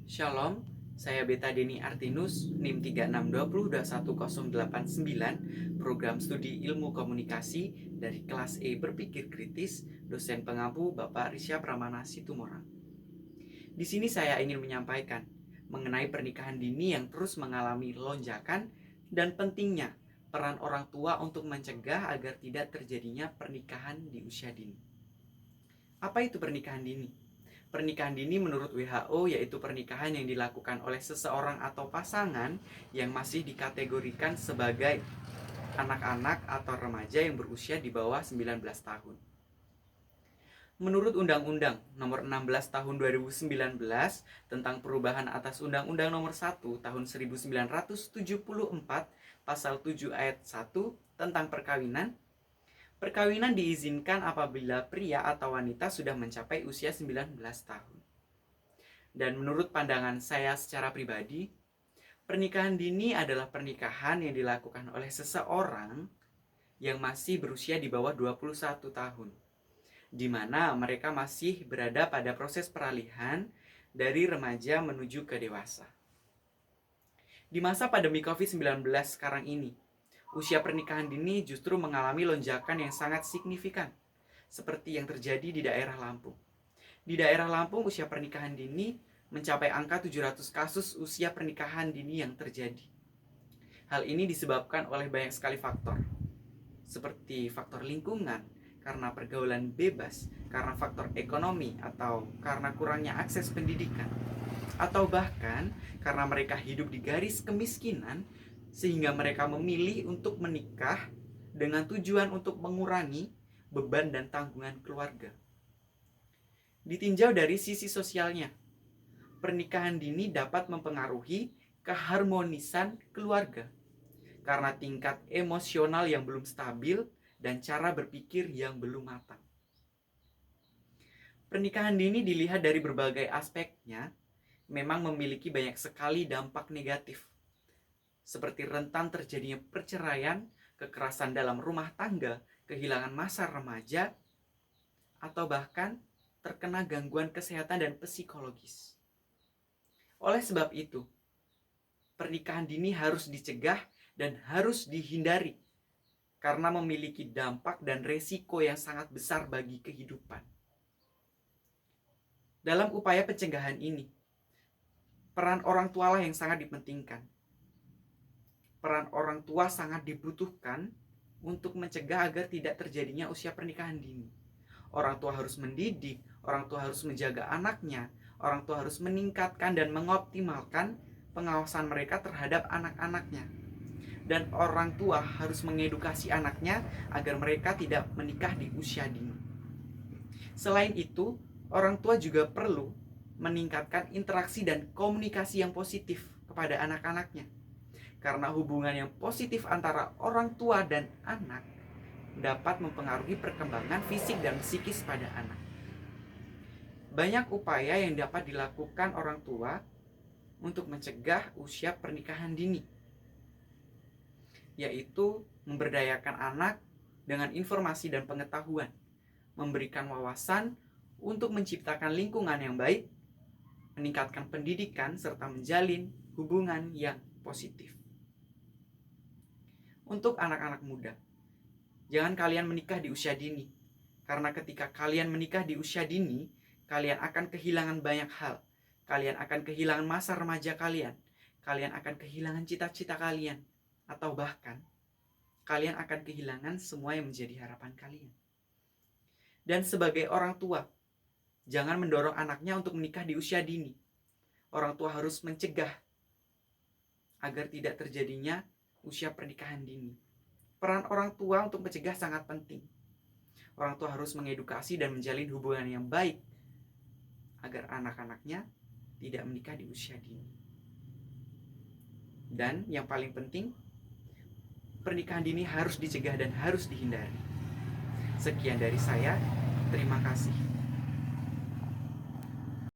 Shalom, saya Beta Deni Artinus, NIM 3620211089, program studi ilmu komunikasi dari kelas E Berpikir Kritis, dosen pengampu Bapak Risya Pramana Situmorang. Di sini saya ingin menyampaikan mengenai pernikahan dini yang terus mengalami lonjakan dan pentingnya peran orang tua untuk mencegah agar tidak terjadinya pernikahan di usia dini. Apa itu pernikahan dini? Pernikahan dini menurut WHO yaitu pernikahan yang dilakukan oleh seseorang atau pasangan yang masih dikategorikan sebagai anak-anak atau remaja yang berusia di bawah 19 tahun. Menurut Undang-Undang Nomor 16 Tahun 2019 tentang perubahan atas Undang-Undang Nomor 1 Tahun 1974 Pasal 7 Ayat 1 tentang perkawinan, perkawinan diizinkan apabila pria atau wanita sudah mencapai usia 19 tahun. Dan menurut pandangan saya secara pribadi, pernikahan dini adalah pernikahan yang dilakukan oleh seseorang yang masih berusia di bawah 21 tahun, di mana mereka masih berada pada proses peralihan dari remaja menuju ke dewasa. Di masa pandemi COVID-19 sekarang ini, usia pernikahan dini justru mengalami lonjakan yang sangat signifikan, seperti yang terjadi di daerah Lampung. Di daerah Lampung, usia pernikahan dini mencapai angka 700 kasus usia pernikahan dini yang terjadi. Hal ini disebabkan oleh banyak sekali faktor, seperti faktor lingkungan, karena pergaulan bebas, karena faktor ekonomi, atau karena kurangnya akses pendidikan, atau bahkan karena mereka hidup di garis kemiskinan sehingga mereka memilih untuk menikah dengan tujuan untuk mengurangi beban dan tanggungan keluarga. Ditinjau dari sisi sosialnya, pernikahan dini dapat mempengaruhi keharmonisan keluarga karena tingkat emosional yang belum stabil dan cara berpikir yang belum matang. Pernikahan dini dilihat dari berbagai aspeknya memang memiliki banyak sekali dampak negatif, seperti rentan terjadinya perceraian, kekerasan dalam rumah tangga, kehilangan masa remaja, atau bahkan terkena gangguan kesehatan dan psikologis. Oleh sebab itu, pernikahan dini harus dicegah dan harus dihindari karena memiliki dampak dan resiko yang sangat besar bagi kehidupan. Dalam upaya pencegahan ini, peran orang tua lah yang sangat dipentingkan. Peran orang tua sangat dibutuhkan untuk mencegah agar tidak terjadinya usia pernikahan dini. Orang tua harus mendidik, orang tua harus menjaga anaknya, orang tua harus meningkatkan dan mengoptimalkan pengawasan mereka terhadap anak-anaknya. Dan orang tua harus mengedukasi anaknya agar mereka tidak menikah di usia dini. Selain itu, orang tua juga perlu meningkatkan interaksi dan komunikasi yang positif kepada anak-anaknya. Karena hubungan yang positif antara orang tua dan anak dapat mempengaruhi perkembangan fisik dan psikis pada anak. Banyak upaya yang dapat dilakukan orang tua untuk mencegah usia pernikahan dini, yaitu memberdayakan anak dengan informasi dan pengetahuan, memberikan wawasan untuk menciptakan lingkungan yang baik, meningkatkan pendidikan, serta menjalin hubungan yang positif. Untuk anak-anak muda, jangan kalian menikah di usia dini, karena ketika kalian menikah di usia dini, kalian akan kehilangan banyak hal. Kalian akan kehilangan masa remaja kalian, kalian akan kehilangan cita-cita kalian, atau bahkan kalian akan kehilangan semua yang menjadi harapan kalian. Dan sebagai orang tua, jangan mendorong anaknya untuk menikah di usia dini. Orang tua harus mencegah agar tidak terjadinya usia pernikahan dini. Peran orang tua untuk mencegah sangat penting. Orang tua harus mengedukasi dan menjalin hubungan yang baik agar anak-anaknya tidak menikah di usia dini. Dan yang paling penting, pernikahan dini harus dicegah dan harus dihindari. Sekian dari saya, terima kasih.